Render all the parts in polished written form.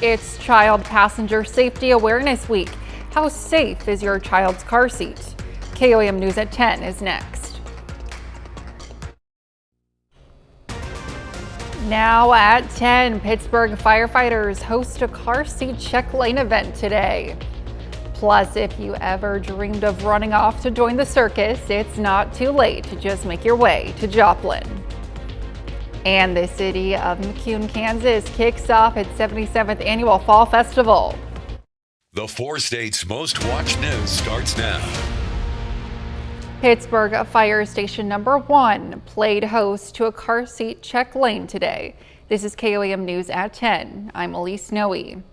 It's Child Passenger Safety Awareness Week. How safe is your child's car seat? KOAM News at 10 is next. Now at 10, Pittsburgh firefighters host a car seat check lane event today. Plus, if you ever dreamed of running off to join the circus, it's not too late to just make your way to Joplin. And the city of McCune, Kansas kicks off its 77th annual Fall Festival. The 4 states' most watched news starts now. Pittsburgh Fire Station number 1 played host to a car seat check lane today. This is KOAM News at 10. I'm Elise Noe.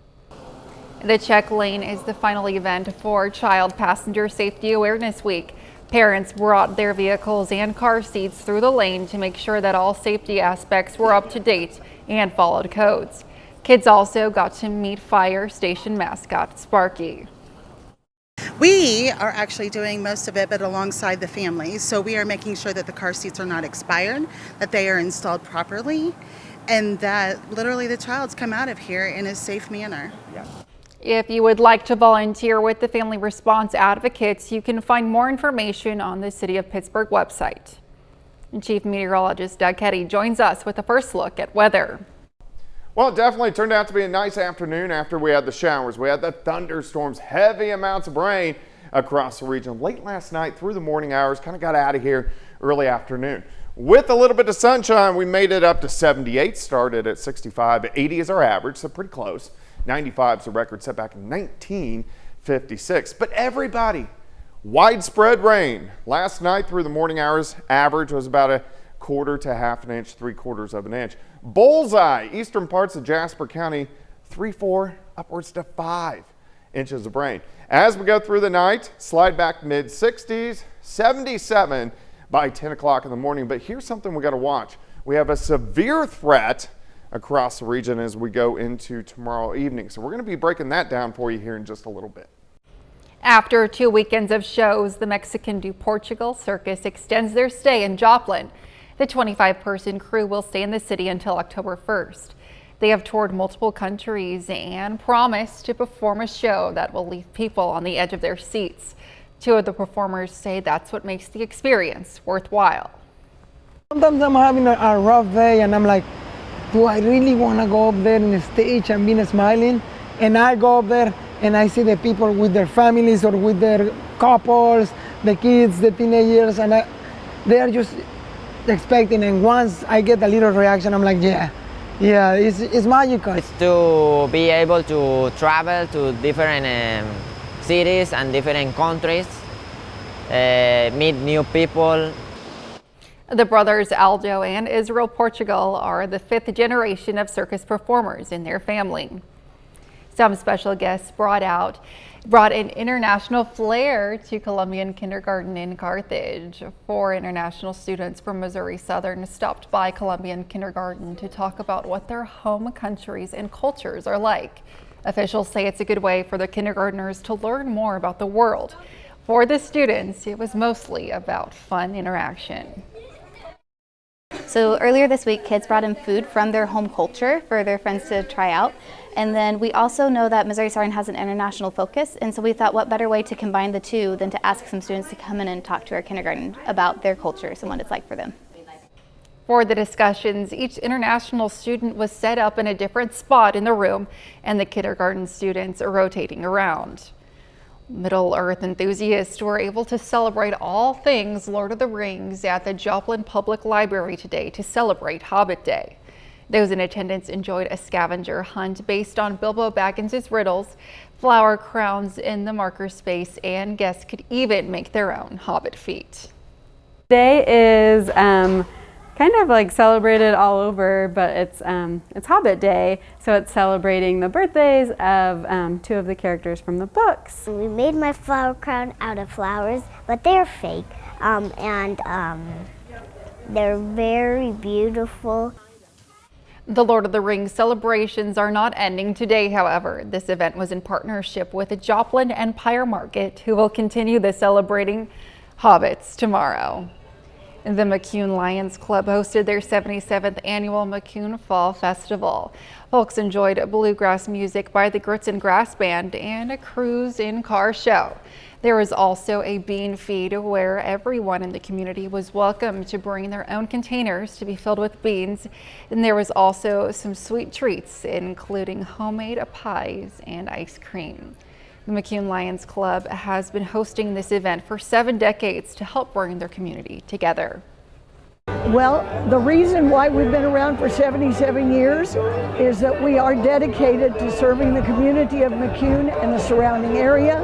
The check lane is the final event for Child Passenger Safety Awareness Week. Parents brought their vehicles and car seats through the lane to make sure that all safety aspects were up to date and followed codes. Kids also got to meet fire station mascot Sparky. We are actually doing most of it, but alongside the families. So we are making sure that the car seats are not expired, that they are installed properly, and that literally the child's come out of here in a safe manner. Yeah. If you would like to volunteer with the Family Response Advocates, you can find more information on the City of Pittsburgh website. Chief Meteorologist Doug Ketty joins us with a first look at weather. Well, it definitely turned out to be a nice afternoon after we had the showers. We had the thunderstorms, heavy amounts of rain across the region late last night through the morning hours, kind of got out of here early afternoon. With a little bit of sunshine, we made it up to 78, started at 65, 80 is our average, so pretty close. 95 is a record set back in 1956. But everybody, widespread rain. Last night through the morning hours, average was about a quarter to half an inch, 3/4 of an inch. Bullseye, eastern parts of Jasper County, 3, 4, upwards to 5 inches of rain. As we go through the night, slide back mid 60s, 77 by 10 o'clock in the morning. But here's something we got to watch. We have a severe threat across the region as we go into tomorrow evening. So we're going to be breaking that down for you here in just a little bit. After 2 weekends of shows, the Mexican do Portugal Circus extends their stay in Joplin. The 25-person crew will stay in the city until October 1st. They have toured multiple countries and promised to perform a show that will leave people on the edge of their seats. 2 of the performers say that's what makes the experience worthwhile. Sometimes I'm having a rough day and I'm like, do I really want to go up there in the stage and be smiling? And I go up there and I see the people with their families or with their couples, the kids, the teenagers, and they are just expecting. And once I get a little reaction, I'm like, yeah, it's magical. It's to be able to travel to different cities and different countries, meet new people. The brothers Aldo and Israel Portugal are the 5th generation of circus performers in their family. Some special guests brought an international flair to Columbian Kindergarten in Carthage. 4 international students from Missouri Southern stopped by Columbian Kindergarten to talk about what their home countries and cultures are like. Officials say it's a good way for the kindergartners to learn more about the world. For the students, it was mostly about fun interaction. So earlier this week, kids brought in food from their home culture for their friends to try out. And then we also know that Missouri Southern has an international focus, and so we thought what better way to combine the two than to ask some students to come in and talk to our kindergarten about their cultures and what it's like for them. For the discussions, each international student was set up in a different spot in the room, and the kindergarten students are rotating around. Middle-earth enthusiasts were able to celebrate all things Lord of the Rings at the Joplin Public Library today to celebrate Hobbit Day. Those in attendance enjoyed a scavenger hunt based on Bilbo Baggins' riddles, flower crowns in the marker space, and guests could even make their own Hobbit feet. Today is kind of like celebrated all over, but it's Hobbit Day, so it's celebrating the birthdays of 2 of the characters from the books. We made my flower crown out of flowers, but they're fake, and they're very beautiful. The Lord of the Rings celebrations are not ending today, however. This event was in partnership with the Joplin Empire Market, who will continue the celebrating hobbits tomorrow. The McCune Lions Club hosted their 77th annual McCune Fall Festival. Folks enjoyed bluegrass music by the Grits and Grass Band and a cruise in-car show. There was also a bean feed where everyone in the community was welcome to bring their own containers to be filled with beans. And there was also some sweet treats, including homemade pies and ice cream. The McCune Lions Club has been hosting this event for 7 decades to help bring their community together. Well, the reason why we've been around for 77 years is that we are dedicated to serving the community of McCune and the surrounding area.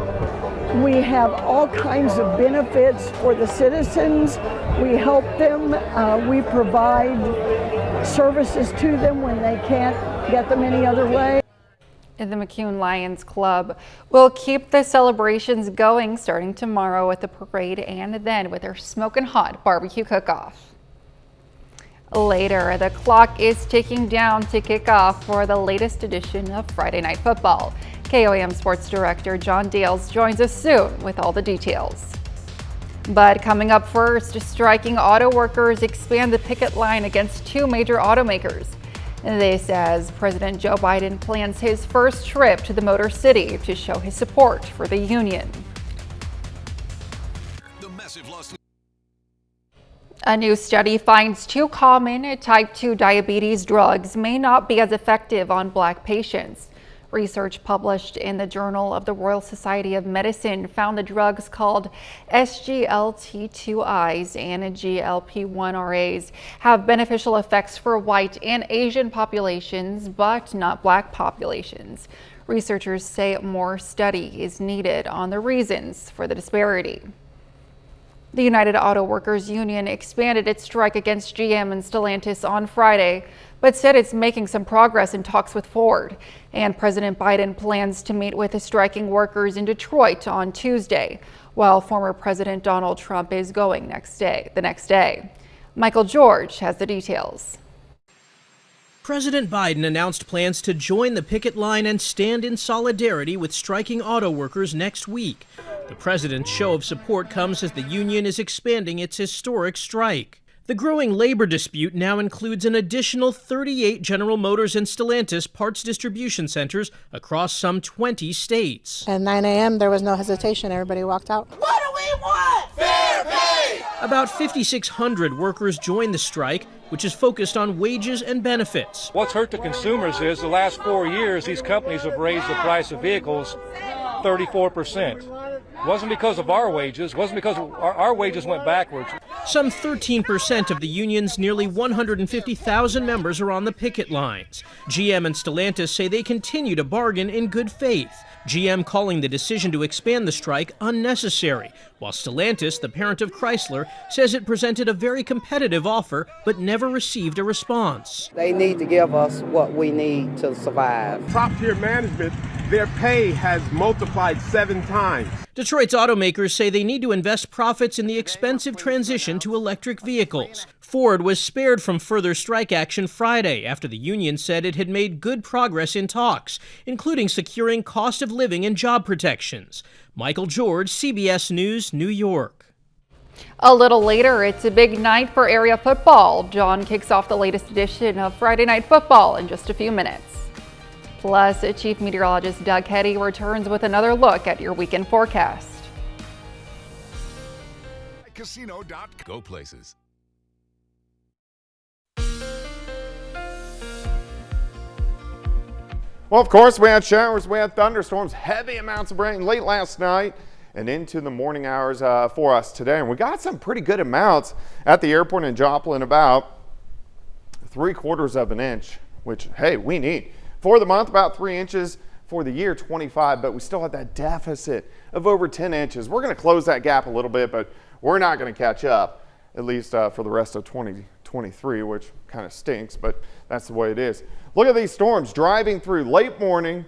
We have all kinds of benefits for the citizens. We help them. We provide services to them when they can't get them any other way. The McCune Lions Club will keep the celebrations going starting tomorrow with the parade and then with their smoking hot barbecue cook-off. Later, the clock is ticking down to kick off for the latest edition of Friday Night Football. KOAM Sports Director John Dales joins us soon with all the details. But coming up first, striking auto workers expand the picket line against 2 major automakers. This as President Joe Biden plans his first trip to the Motor City to show his support for the union. A new study finds 2 common type 2 diabetes drugs may not be as effective on Black patients. Research published in the Journal of the Royal Society of Medicine found the drugs called SGLT2Is and GLP-1RAs have beneficial effects for white and Asian populations, but not Black populations. Researchers say more study is needed on the reasons for the disparity. The United Auto Workers Union expanded its strike against GM and Stellantis on Friday, but said it's making some progress in talks with Ford. And President Biden plans to meet with the striking workers in Detroit on Tuesday, while former President Donald Trump is going the next day. Michael George has the details. President Biden announced plans to join the picket line and stand in solidarity with striking auto workers next week. The president's show of support comes as the union is expanding its historic strike. The growing labor dispute now includes an additional 38 General Motors and Stellantis parts distribution centers across some 20 states. At 9 a.m., there was no hesitation. Everybody walked out. What do we want? Fair pay! About 5,600 workers joined the strike, which is focused on wages and benefits. What's hurt the consumers is the last 4 years, these companies have raised the price of vehicles 34%. Wasn't because of our wages, wasn't because our wages went backwards. Some 13% of the union's nearly 150,000 members are on the picket lines. GM and Stellantis say they continue to bargain in good faith. GM calling the decision to expand the strike unnecessary, while Stellantis, the parent of Chrysler, says it presented a very competitive offer but never received a response. They need to give us what we need to survive. Top tier management, their pay has multiplied 7 times. Detroit's automakers say they need to invest profits in the expensive transition to electric vehicles. Ford was spared from further strike action Friday after the union said it had made good progress in talks, including securing cost of living and job protections. Michael George, CBS News, New York. A little later, it's a big night for area football. John kicks off the latest edition of Friday Night Football in just a few minutes. Plus, Chief Meteorologist Doug Hetty returns with another look at your weekend forecast. Casino.com. Go places. Well, of course, we had showers, we had thunderstorms, heavy amounts of rain late last night and into the morning hours for us today. And we got some pretty good amounts at the airport in Joplin, about 3/4 of an inch, which, hey, we need. For the month, about 3 inches. For the year, 25, but we still have that deficit of over 10 inches. We're going to close that gap a little bit, but we're not going to catch up, at least for the rest of 2023, which kind of stinks, but that's the way it is. Look at these storms driving through late morning,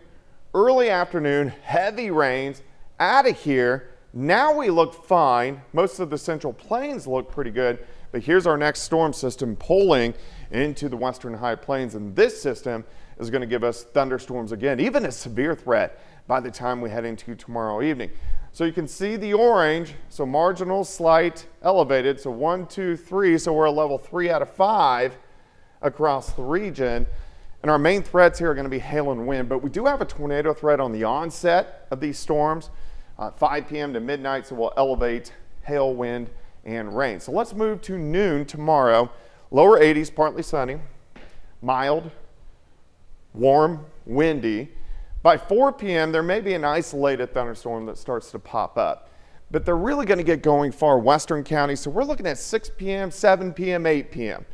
early afternoon, heavy rains out of here. Now we look fine. Most of the Central Plains look pretty good, but here's our next storm system pulling into the western high plains, and this system is going to give us thunderstorms again, even a severe threat by the time we head into tomorrow evening. So you can see the orange, so marginal, slight, elevated. So 1, 2, 3. So we're a level 3 out of 5 across the region. And our main threats here are going to be hail and wind, but we do have a tornado threat on the onset of these storms, 5 p.m. to midnight, so we'll elevate hail, wind, and rain. So let's move to noon tomorrow. Lower 80s, partly sunny, mild, warm, windy. By 4 p.m., there may be an isolated thunderstorm that starts to pop up, but they're really going to get going far western counties, so we're looking at 6 p.m., 7 p.m., 8 p.m.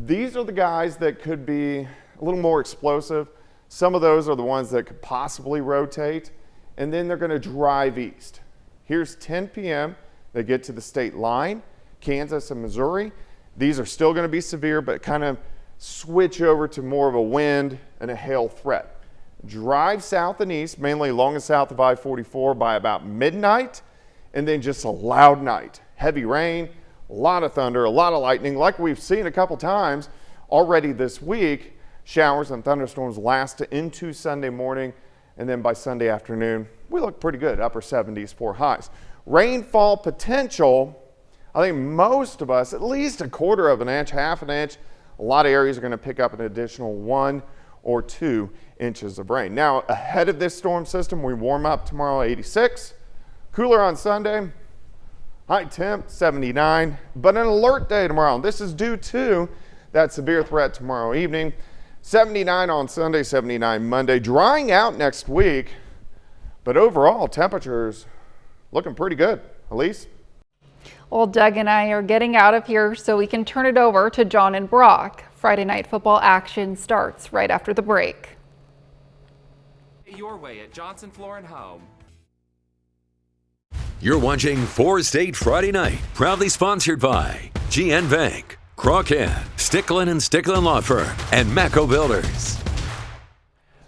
These are the guys that could be a little more explosive. Some of those are the ones that could possibly rotate, and then they're going to drive east. Here's 10 p.m. They get to the state line, Kansas and Missouri. These are still going to be severe, but kind of switch over to more of a wind and a hail threat. Drive south and east, mainly along and south of I-44 by about midnight, and then just a loud night. Heavy rain, a lot of thunder, a lot of lightning, like we've seen a couple times already this week. Showers and thunderstorms last into Sunday morning, and then by Sunday afternoon, we look pretty good, upper 70s for highs. Rainfall potential, I think most of us, at least 1/4 inch, 1/2 inch. A lot of areas are going to pick up an additional 1 or 2 inches of rain. Now, ahead of this storm system, we warm up tomorrow, 86. Cooler on Sunday, high temp, 79. But an alert day tomorrow. And this is due to that severe threat tomorrow evening. 79 on Sunday, 79 Monday. Drying out next week, but overall temperatures looking pretty good. Elise? Well, Doug and I are getting out of here so we can turn it over to John and Brock. Friday night football action starts right after the break. Your way at Johnson Floor and Home. You're watching 4 State Friday Night, proudly sponsored by GN Bank, Crawcan, Sticklin & Sticklin Law Firm, and Macco Builders.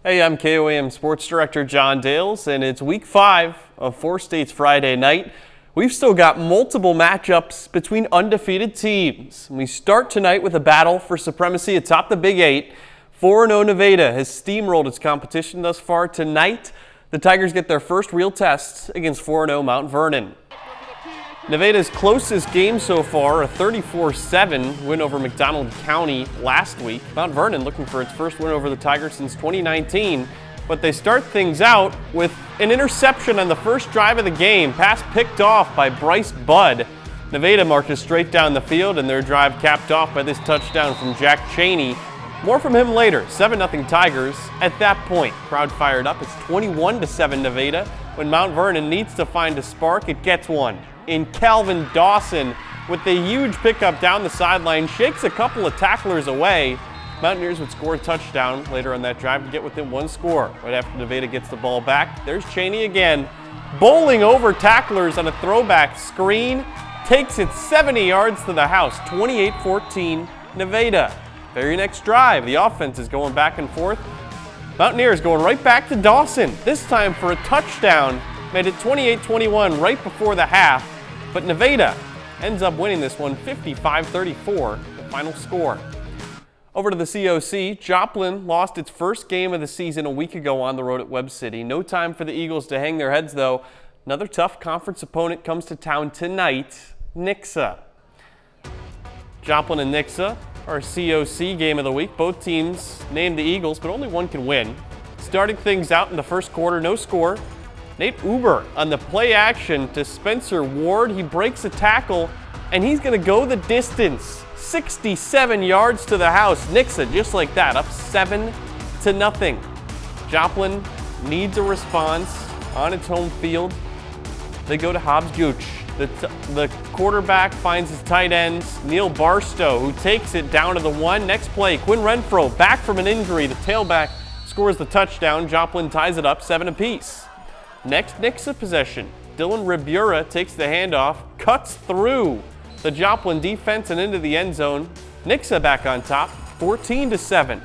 Hey, I'm KOAM Sports Director John Dales, and it's week 5 of 4 State's Friday Night. We've still got multiple matchups between undefeated teams. We start tonight with a battle for supremacy atop the Big 8. 4-0 Nevada has steamrolled its competition thus far. Tonight, the Tigers get their first real test against 4-0 Mount Vernon. Nevada's closest game so far, a 34-7 win over McDonald County last week. Mount Vernon looking for its first win over the Tigers since 2019. But they start things out with an interception on the first drive of the game. Pass picked off by Bryce Budd. Nevada marches straight down the field, and their drive capped off by this touchdown from Jack Cheney. More from him later. 7-0 Tigers. At that point, crowd fired up. It's 21-7 Nevada. When Mount Vernon needs to find a spark, it gets one. In Calvin Dawson, with the huge pickup down the sideline, shakes a couple of tacklers away. Mountaineers would score a touchdown later on that drive to get within 1 score. Right after Nevada gets the ball back, there's Cheney again, bowling over tacklers on a throwback screen, takes it 70 yards to the house, 28-14 Nevada. Very next drive, the offense is going back and forth. Mountaineers going right back to Dawson, this time for a touchdown, made it 28-21 right before the half, but Nevada ends up winning this one 55-34, the final score. Over to the COC, Joplin lost its first game of the season a week ago on the road at Webb City. No time for the Eagles to hang their heads, though. Another tough conference opponent comes to town tonight, Nixa. Joplin and Nixa, our COC game of the week. Both teams named the Eagles, but only one can win. Starting things out in the first quarter, no score. Nate Uber on the play action to Spencer Ward. He breaks a tackle, and he's going to go the distance. 67 yards to the house. Nixa, just like that, up 7-0. Joplin needs a response on its home field. They go to Hobbs Gooch. The quarterback finds his tight ends, Neil Barstow, who takes it down to the 1. Next play, Quinn Renfro, back from an injury. The tailback scores the touchdown. Joplin ties it up 7 apiece. Next Nixa possession, Dylan Ribura takes the handoff, cuts through the Joplin defense and into the end zone. Nixa back on top, 14-7.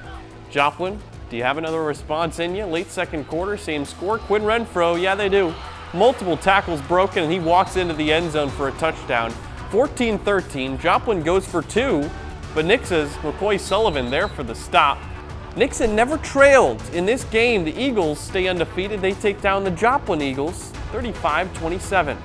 Joplin, do you have another response in you? Late second quarter, same score. Quinn Renfro, yeah they do. Multiple tackles broken, and he walks into the end zone for a touchdown. 14-13, Joplin goes for 2, but Nixa's McCoy Sullivan there for the stop. Nixa never trailed in this game. The Eagles stay undefeated. They take down the Joplin Eagles 35-27.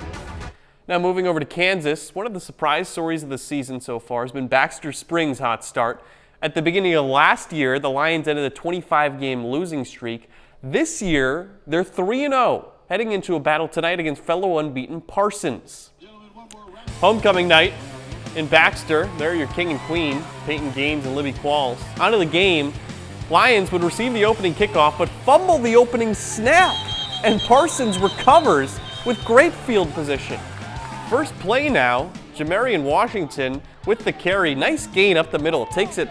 Now moving over to Kansas, one of the surprise stories of the season so far has been Baxter Springs' hot start. At the beginning of last year, the Lions ended a 25-game losing streak. This year, they're 3-0, heading into a battle tonight against fellow unbeaten Parsons. Homecoming night in Baxter, they're your king and queen, Peyton Gaines and Libby Qualls. Onto the game, Lions would receive the opening kickoff, but fumble the opening snap, and Parsons recovers with great field position. First play now, Jamarian Washington with the carry. Nice gain up the middle. Takes it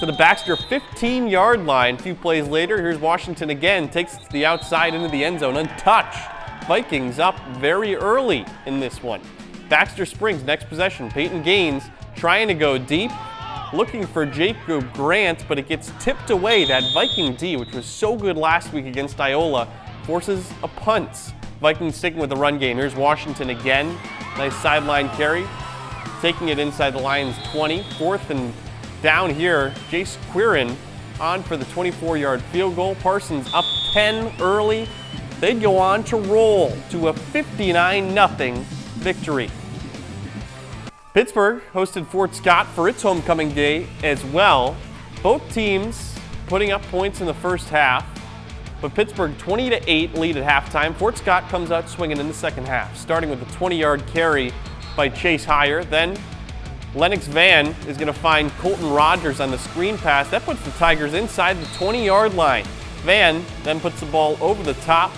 to the Baxter 15-yard line. A few plays later, here's Washington again. Takes it to the outside into the end zone, untouched. Vikings up very early in this one. Baxter Springs, next possession. Peyton Gaines trying to go deep, looking for Jacob Grant, but it gets tipped away. That Viking D, which was so good last week against Iola, forces a punt. Vikings sticking with the run game. Here's Washington again. Nice sideline carry. Taking it inside the Lions 20. Fourth and down here. Jace Quirin on for the 24-yard field goal. Parsons up 10 early. They'd go on to roll to a 59-0 victory. Pittsburgh hosted Fort Scott for its homecoming day as well. Both teams putting up points in the first half, but Pittsburgh 20-8 lead at halftime. Fort Scott comes out swinging in the second half, starting with a 20-yard carry by Chase Heyer. Then Lennox Van is going to find Colton Rogers on the screen pass. That puts the Tigers inside the 20-yard line. Van then puts the ball over the top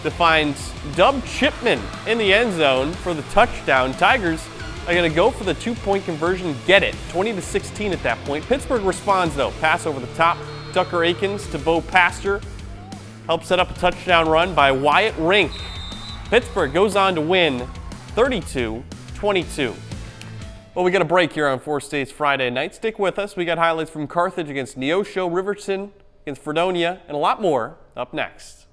to find Dub Chipman in the end zone for the touchdown. Tigers are going to go for the 2-point conversion, get it. 20-16 at that point. Pittsburgh responds though. Pass over the top. Tucker Akins to Bo Pastor. Helps set up a touchdown run by Wyatt Rink. Pittsburgh goes on to win 32-22. Well, we got a break here on 4 States Friday night. Stick with us. We got highlights from Carthage against Neosho, Riverton against Fredonia, and a lot more up next.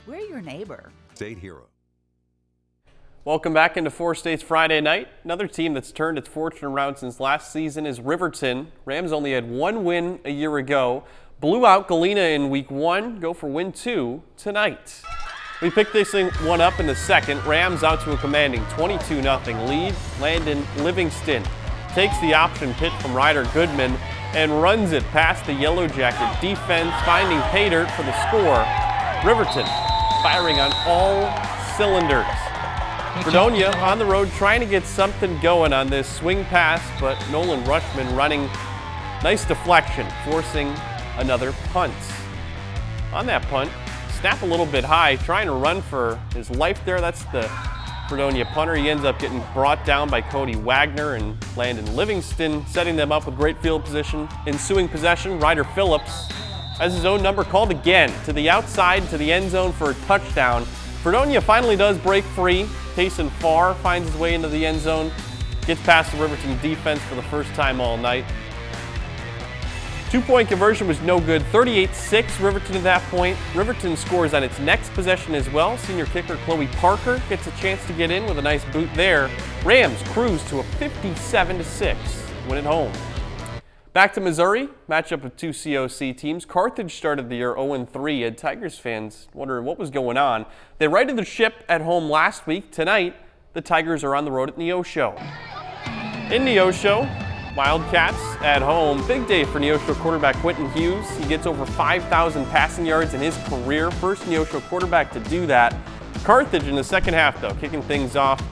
We're your neighbor. State Hero. Welcome back into 4 States Friday night. Another team that's turned its fortune around since last season is Riverton. Rams only had one win a year ago. Blew out Galena in week 1. Go for win 2 tonight. We picked this one up in the second. Rams out to a commanding 22-0 lead. Landon Livingston takes the option pitch from Ryder Goodman and runs it past the Yellow Jacket defense, finding pay dirt for the score. Riverton firing on all cylinders. Fredonia on the road trying to get something going on this swing pass, but Nolan Rushman running. Nice deflection, forcing another punt. On that punt, snap a little bit high, trying to run for his life there. That's the Fredonia punter. He ends up getting brought down by Cody Wagner and Landon Livingston, setting them up with great field position. Ensuing possession, Ryder Phillips has his own number called again to the outside, to the end zone for a touchdown. Fredonia finally does break free. Tayson Farr finds his way into the end zone, gets past the Riverton defense for the first time all night. 2-point conversion was no good. 38-6 Riverton at that point. Riverton scores on its next possession as well. Senior kicker Chloe Parker gets a chance to get in with a nice boot there. Rams cruise to a 57-6 win at home. Back to Missouri, matchup of two COC teams. Carthage started the year 0-3, and Tigers fans wondering what was going on. They righted the ship at home last week. Tonight, the Tigers are on the road at Neosho. In Neosho, Wildcats at home. Big day for Neosho quarterback Quentin Hughes. He gets over 5,000 passing yards in his career. First Neosho quarterback to do that. Carthage in the second half, though, kicking things off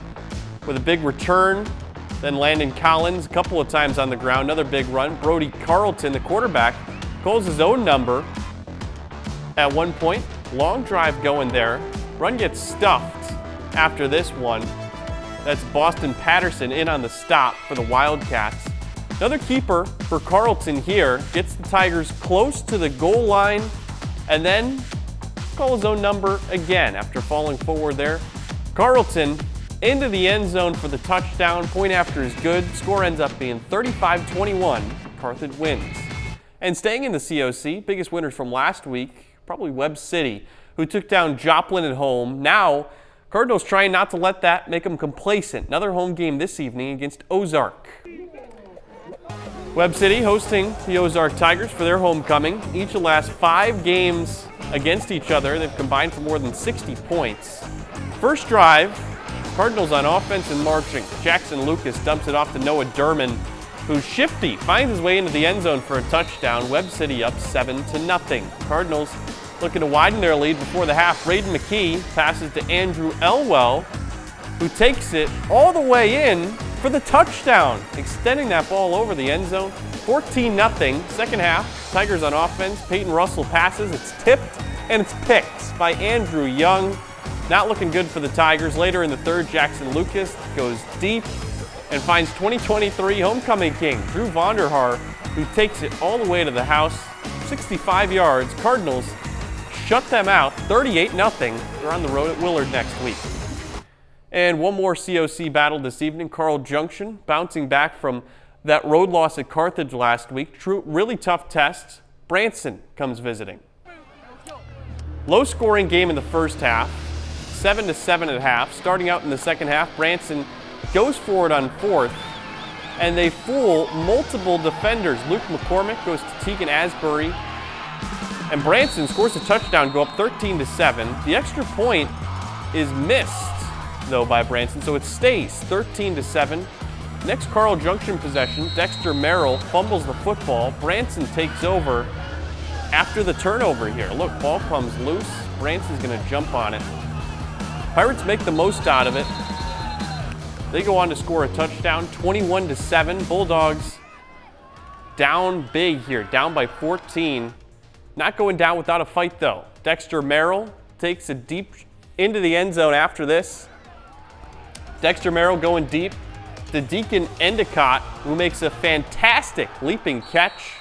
with a big return. Then Landon Collins a couple of times on the ground, another big run. Brody Carlton, the quarterback, calls his own number at one point. Long drive going there. Run gets stuffed after this one. That's Boston Patterson in on the stop for the Wildcats. Another keeper for Carlton here. Gets the Tigers close to the goal line and then calls his own number again after falling forward there. Carlton into the end zone for the touchdown. Point after is good. Score ends up being 35-21. Carthage wins. And staying in the COC, biggest winners from last week, probably Webb City, who took down Joplin at home. Now, Cardinals trying not to let that make them complacent. Another home game this evening against Ozark. Webb City hosting the Ozark Tigers for their homecoming. Each of the last 5 games against each other. They've combined for more than 60 points. First drive, Cardinals on offense and marching. Jackson Lucas dumps it off to Noah Durman, who's shifty, finds his way into the end zone for a touchdown. Webb City up 7-0. Cardinals looking to widen their lead before the half. Braden McKee passes to Andrew Elwell, who takes it all the way in for the touchdown, extending that ball over the end zone. 14-0. Second half, Tigers on offense. Peyton Russell passes. It's tipped and it's picked by Andrew Young. Not looking good for the Tigers. Later in the third, Jackson Lucas goes deep and finds 2023 homecoming king Drew Vonderhaar, who takes it all the way to the house. 65 yards. Cardinals shut them out 38-0. They're on the road at Willard next week. And one more COC battle this evening. Carl Junction bouncing back from that road loss at Carthage last week. Really tough test. Branson comes visiting. Low scoring game in the first half. 7-7 at half. Starting out in the second half, Branson goes for it on fourth, and they fool multiple defenders. Luke McCormick goes to Tegan Asbury, and Branson scores a touchdown, go up 13-7. The extra point is missed, though, by Branson, so it stays 13-7. Next Carl Junction possession, Dexter Merrill fumbles the football. Branson takes over after the turnover here. Look, ball comes loose. Branson's going to jump on it. Pirates make the most out of it. They go on to score a touchdown, 21-7. Bulldogs down big here, down by 14. Not going down without a fight, though. Dexter Merrill takes it deep into the end zone after this. Dexter Merrill going deep to Deacon Endicott, who makes a fantastic leaping catch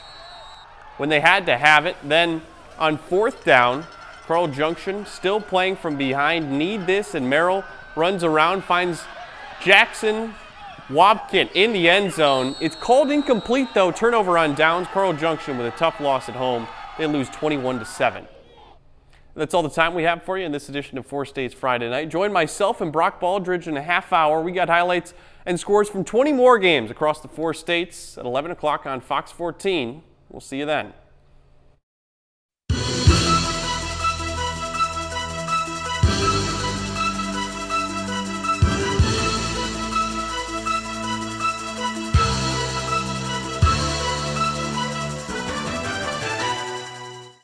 when they had to have it. Then on fourth down, Carl Junction still playing from behind, need this, and Merrill runs around, finds Jackson Wobkin in the end zone. It's called incomplete, though. Turnover on downs. Carl Junction with a tough loss at home. They lose 21-7. That's all the time we have for you in this edition of 4 States Friday Night. Join myself and Brock Baldridge in a half hour. We got highlights and scores from 20 more games across the 4 states at 11 o'clock on Fox 14. We'll see you then.